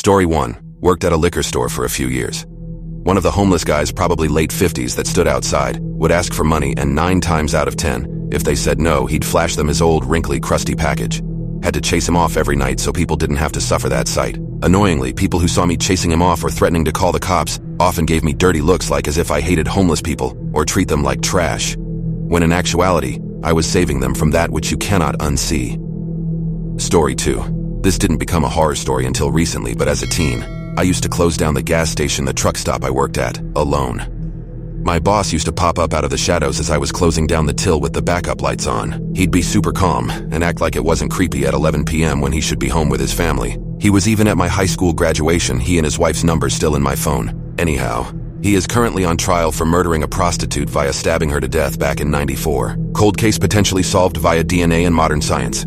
Story 1. Worked at a liquor store for a few years. One of the homeless guys, probably late 50s, that stood outside, would ask for money, and 9 times out of 10, if they said no, he'd flash them his old, wrinkly, crusty package. Had to chase him off every night so people didn't have to suffer that sight. Annoyingly, people who saw me chasing him off or threatening to call the cops often gave me dirty looks, like as if I hated homeless people or treat them like trash, when in actuality, I was saving them from that which you cannot unsee. Story 2. This didn't become a horror story until recently, but as a teen, I used to close down the gas station, the truck stop I worked at, alone. My boss used to pop up out of the shadows as I was closing down the till with the backup lights on. He'd be super calm and act like it wasn't creepy at 11 p.m. when he should be home with his family. He was even at my high school graduation, he and his wife's number still in my phone. Anyhow, he is currently on trial for murdering a prostitute via stabbing her to death back in '94. Cold case potentially solved via DNA and modern science.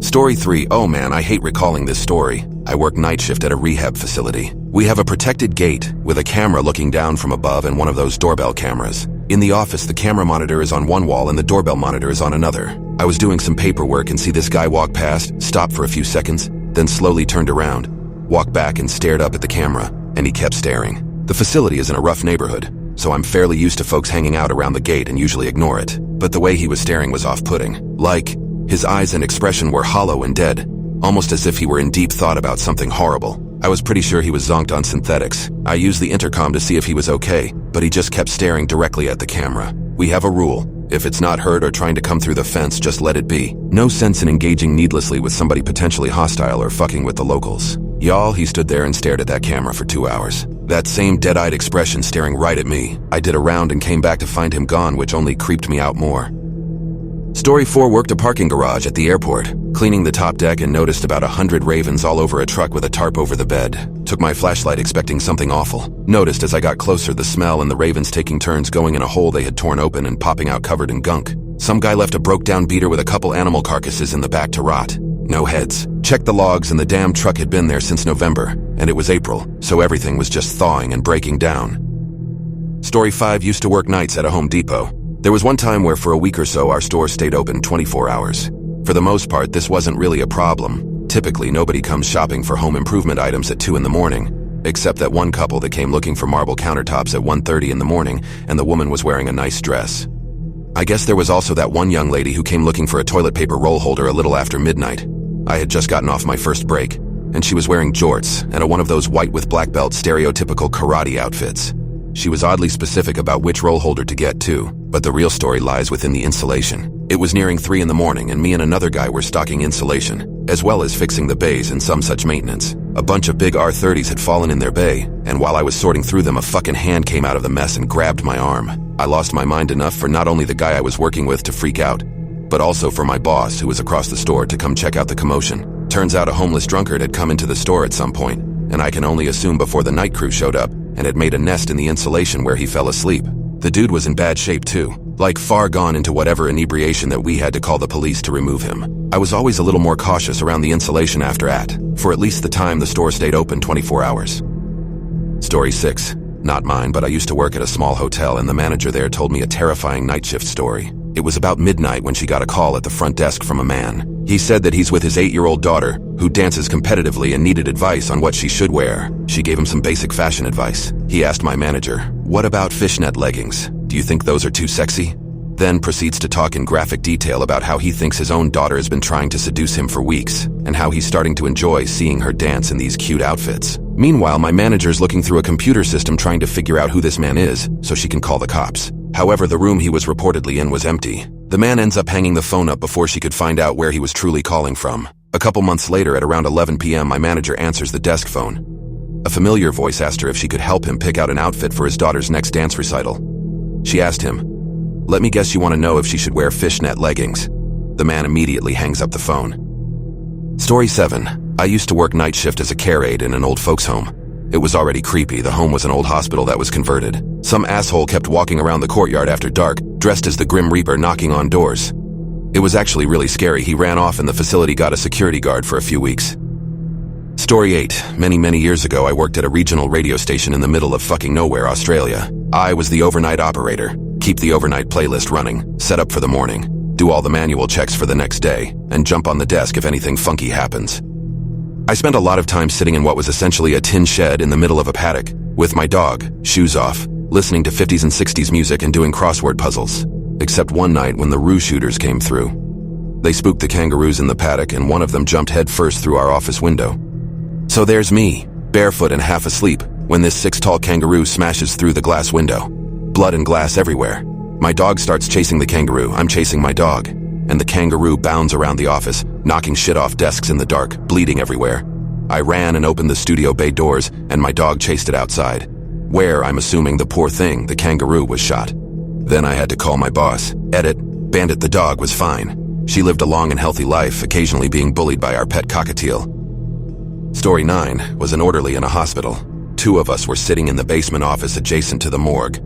Story 3. Oh man, I hate recalling this story. I work night shift at a rehab facility. We have a protected gate with a camera looking down from above and one of those doorbell cameras. In the office, the camera monitor is on one wall and the doorbell monitor is on another. I was doing some paperwork and see this guy walk past, stop for a few seconds, then slowly turned around, walked back and stared up at the camera, and he kept staring. The facility is in a rough neighborhood, so I'm fairly used to folks hanging out around the gate and usually ignore it. But the way he was staring was off-putting. Like, his eyes and expression were hollow and dead, almost as if he were in deep thought about something horrible. I was pretty sure he was zonked on synthetics. I used the intercom to see if he was okay, but he just kept staring directly at the camera. We have a rule. If it's not hurt or trying to come through the fence, just let it be. No sense in engaging needlessly with somebody potentially hostile or fucking with the locals. Y'all, he stood there and stared at that camera for 2 hours. That same dead-eyed expression staring right at me. I did a round and came back to find him gone, which only creeped me out more. Story 4. Worked a parking garage at the airport, cleaning the top deck and noticed about 100 ravens all over a truck with a tarp over the bed. Took my flashlight expecting something awful. Noticed as I got closer the smell and the ravens taking turns going in a hole they had torn open and popping out covered in gunk. Some guy left a broke-down beater with a couple animal carcasses in the back to rot. No heads. Checked the logs and the damn truck had been there since November, and it was April, so everything was just thawing and breaking down. Story 5. Used to work nights at a Home Depot. There was one time where for a week or so our store stayed open 24 hours. For the most part, this wasn't really a problem. Typically, nobody comes shopping for home improvement items at 2 in the morning, except that one couple that came looking for marble countertops at 1:30 in the morning, and the woman was wearing a nice dress. I guess there was also that one young lady who came looking for a toilet paper roll holder a little after midnight. I had just gotten off my first break, and she was wearing jorts and one of those white with black belt stereotypical karate outfits. She was oddly specific about which roll holder to get too, but the real story lies within the insulation. It was nearing 3 in the morning and me and another guy were stocking insulation, as well as fixing the bays and some such maintenance. A bunch of big R30s had fallen in their bay, and while I was sorting through them, a fucking hand came out of the mess and grabbed my arm. I lost my mind enough for not only the guy I was working with to freak out, but also for my boss, who was across the store, to come check out the commotion. Turns out a homeless drunkard had come into the store at some point, and I can only assume before the night crew showed up, and had made a nest in the insulation where he fell asleep. The dude was in bad shape too, like far gone into whatever inebriation that we had to call the police to remove him. I was always a little more cautious around the insulation after that, for at least the time the store stayed open 24 hours. Story 6. Not mine, but I used to work at a small hotel and the manager there told me a terrifying night shift story. It was about midnight when she got a call at the front desk from a man. He said that he's with his 8-year-old daughter, who dances competitively and needed advice on what she should wear. She gave him some basic fashion advice. He asked my manager, "What about fishnet leggings? Do you think those are too sexy?" Then proceeds to talk in graphic detail about how he thinks his own daughter has been trying to seduce him for weeks, and how he's starting to enjoy seeing her dance in these cute outfits. Meanwhile, my manager's looking through a computer system trying to figure out who this man is, so she can call the cops. However, the room he was reportedly in was empty. The man ends up hanging the phone up before she could find out where he was truly calling from. A couple months later, at around 11 p.m., my manager answers the desk phone. A familiar voice asked her if she could help him pick out an outfit for his daughter's next dance recital. She asked him, "Let me guess you want to know if she should wear fishnet leggings." The man immediately hangs up the phone. Story 7. I used to work night shift as a care aide in an old folks' home. It was already creepy. The home was an old hospital that was converted. Some asshole kept walking around the courtyard after dark, dressed as the Grim Reaper, knocking on doors. It was actually really scary. He ran off and the facility got a security guard for a few weeks. Story 8. Many years ago, I worked at a regional radio station in the middle of fucking nowhere, Australia. I was the overnight operator. Keep the overnight playlist running, set up for the morning, do all the manual checks for the next day, and jump on the desk if anything funky happens. I spent a lot of time sitting in what was essentially a tin shed in the middle of a paddock, with my dog, shoes off, listening to 50s and 60s music and doing crossword puzzles. Except one night when the roo shooters came through. They spooked the kangaroos in the paddock and one of them jumped headfirst through our office window. So there's me, barefoot and half asleep, when this 6-tall kangaroo smashes through the glass window. Blood and glass everywhere. My dog starts chasing the kangaroo, I'm chasing my dog. And the kangaroo bounds around the office, knocking shit off desks in the dark, bleeding everywhere. I ran and opened the studio bay doors, and my dog chased it outside, where, I'm assuming the poor thing, the kangaroo, was shot. Then I had to call my boss. Edit, Bandit the dog was fine. She lived a long and healthy life, occasionally being bullied by our pet cockatiel. Story 9 was an orderly in a hospital. 2 of us were sitting in the basement office adjacent to the morgue.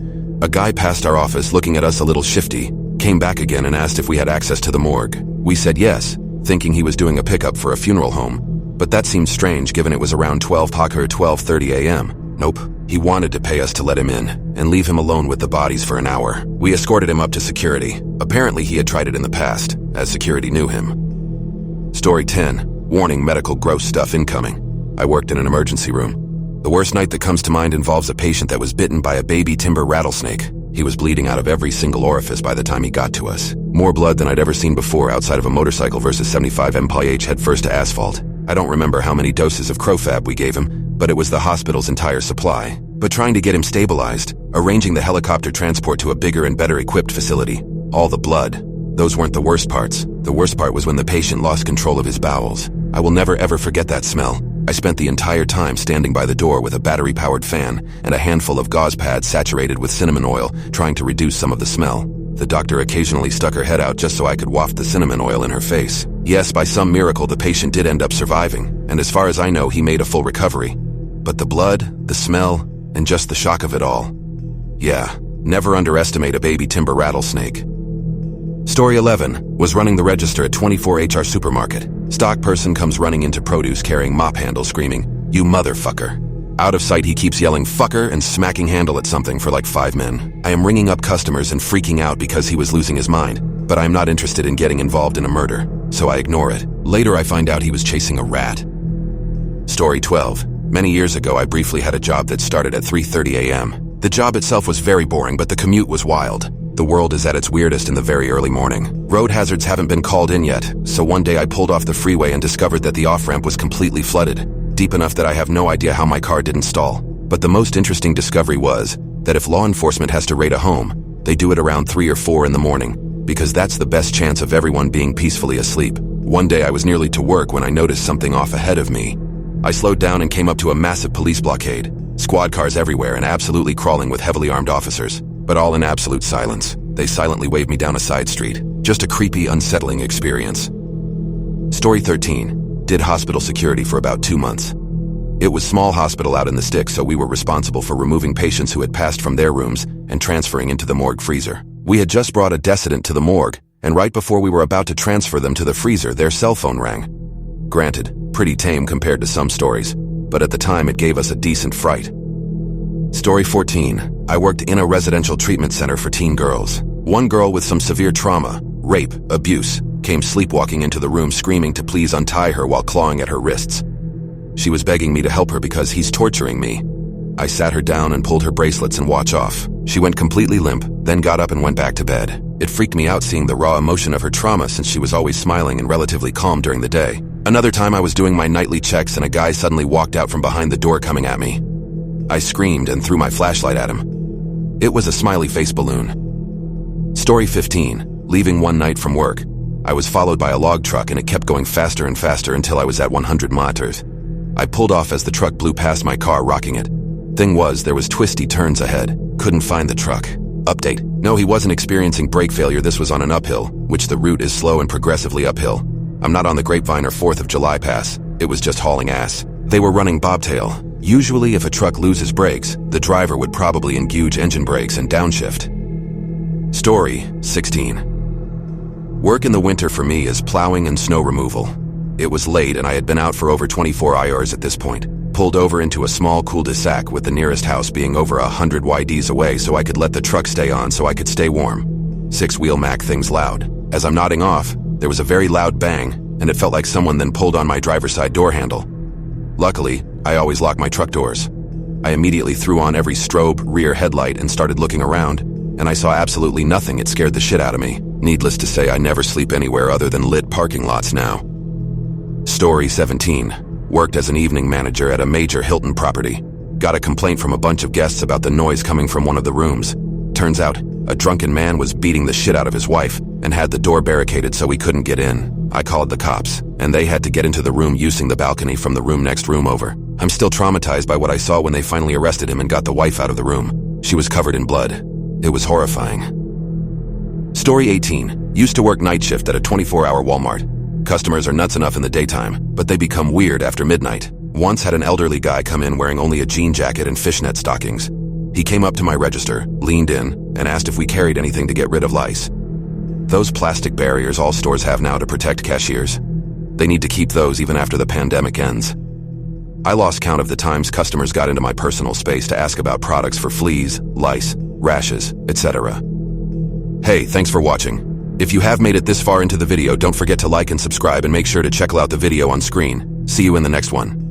A guy passed our office looking at us a little shifty, came back again and asked if we had access to the morgue. We said yes, thinking he was doing a pickup for a funeral home. But that seemed strange given it was around 12 o'clock or 12:30 a.m. Nope. He wanted to pay us to let him in and leave him alone with the bodies for an hour. We escorted him up to security. Apparently he had tried it in the past, as security knew him. Story 10. Warning, medical gross stuff incoming. I worked in an emergency room. The worst night that comes to mind involves a patient that was bitten by a baby timber rattlesnake. He was bleeding out of every single orifice by the time he got to us. More blood than I'd ever seen before outside of a motorcycle versus 75 mph head first to asphalt. I don't remember how many doses of crofab we gave him, but it was the hospital's entire supply. But trying to get him stabilized, arranging the helicopter transport to a bigger and better equipped facility, all the blood, those weren't the worst parts. The worst part was when the patient lost control of his bowels. I will never ever forget that smell. I spent the entire time standing by the door with a battery-powered fan and a handful of gauze pads saturated with cinnamon oil, trying to reduce some of the smell. The doctor occasionally stuck her head out just so I could waft the cinnamon oil in her face. Yes, by some miracle the patient did end up surviving, and as far as I know he made a full recovery. But the blood, the smell, and just the shock of it all. Yeah, never underestimate a baby timber rattlesnake. Story 11 was running the register at 24HR supermarket. Stock person comes running into produce carrying mop handle screaming, "You motherfucker." Out of sight he keeps yelling fucker and smacking handle at something for like 5 men. I am ringing up customers and freaking out because he was losing his mind, but I am not interested in getting involved in a murder, so I ignore it. Later I find out he was chasing a rat. Story 12. Many years ago I briefly had a job that started at 3:30 a.m. The job itself was very boring, but the commute was wild. The world is at its weirdest in the very early morning. Road hazards haven't been called in yet, so one day I pulled off the freeway and discovered that the off-ramp was completely flooded, deep enough that I have no idea how my car didn't stall. But the most interesting discovery was that if law enforcement has to raid a home, they do it around 3 or 4 in the morning, because that's the best chance of everyone being peacefully asleep. One day I was nearly to work when I noticed something off ahead of me. I slowed down and came up to a massive police blockade. Squad cars everywhere and absolutely crawling with heavily armed officers, but all in absolute silence. They silently waved me down a side street. Just a creepy, unsettling experience. Story 13. Did hospital security for about 2 months. It was small hospital out in the sticks, so we were responsible for removing patients who had passed from their rooms and transferring into the morgue freezer. We had just brought a decedent to the morgue, and right before we were about to transfer them to the freezer, their cell phone rang. Granted, pretty tame compared to some stories, but at the time it gave us a decent fright. Story 14. I worked in a residential treatment center for teen girls. One girl with some severe trauma, rape, abuse, came sleepwalking into the room screaming to please untie her while clawing at her wrists. She was begging me to help her because he's torturing me. I sat her down and pulled her bracelets and watch off. She went completely limp, then got up and went back to bed. It freaked me out seeing the raw emotion of her trauma since she was always smiling and relatively calm during the day. Another time I was doing my nightly checks and a guy suddenly walked out from behind the door coming at me. I screamed and threw my flashlight at him. It was a smiley face balloon. Story 15. Leaving one night from work. I was followed by a log truck and it kept going faster and faster until I was at 100 meters. I pulled off as the truck blew past my car, rocking it. Thing was, there was twisty turns ahead. Couldn't find the truck. Update. No, he wasn't experiencing brake failure. This was on an uphill, which the route is slow and progressively uphill. I'm not on the Grapevine or 4th of July pass. It was just hauling ass. They were running bobtail. Usually if a truck loses brakes, the driver would probably engage engine brakes and downshift. Story 16. Work in the winter for me is plowing and snow removal. It was late and I had been out for over 24 hours at this point. Pulled over into a small cul-de-sac with the nearest house being over 100 YDs away so I could let the truck stay on so I could stay warm. 6-wheel Mac things loud. As I'm nodding off, there was a very loud bang, and it felt like someone then pulled on my driver's side door handle. Luckily, I always lock my truck doors. I immediately threw on every strobe, rear headlight, and started looking around, and I saw absolutely nothing. It scared the shit out of me. Needless to say, I never sleep anywhere other than lit parking lots now. Story 17. Worked as an evening manager at a major Hilton property. Got a complaint from a bunch of guests about the noise coming from one of the rooms. Turns out, a drunken man was beating the shit out of his wife and had the door barricaded so he couldn't get in. I called the cops, and they had to get into the room using the balcony from the room next room over. I'm still traumatized by what I saw when they finally arrested him and got the wife out of the room. She was covered in blood. It was horrifying. Story 18. Used to work night shift at a 24-hour Walmart. Customers are nuts enough in the daytime, but they become weird after midnight. Once had an elderly guy come in wearing only a jean jacket and fishnet stockings. He came up to my register, leaned in, and asked if we carried anything to get rid of lice. Those plastic barriers all stores have now to protect cashiers. They need to keep those even after the pandemic ends. I lost count of the times customers got into my personal space to ask about products for fleas, lice, rashes, etc. Hey, thanks for watching. If you have made it this far into the video, don't forget to like and subscribe and make sure to check out the video on screen. See you in the next one.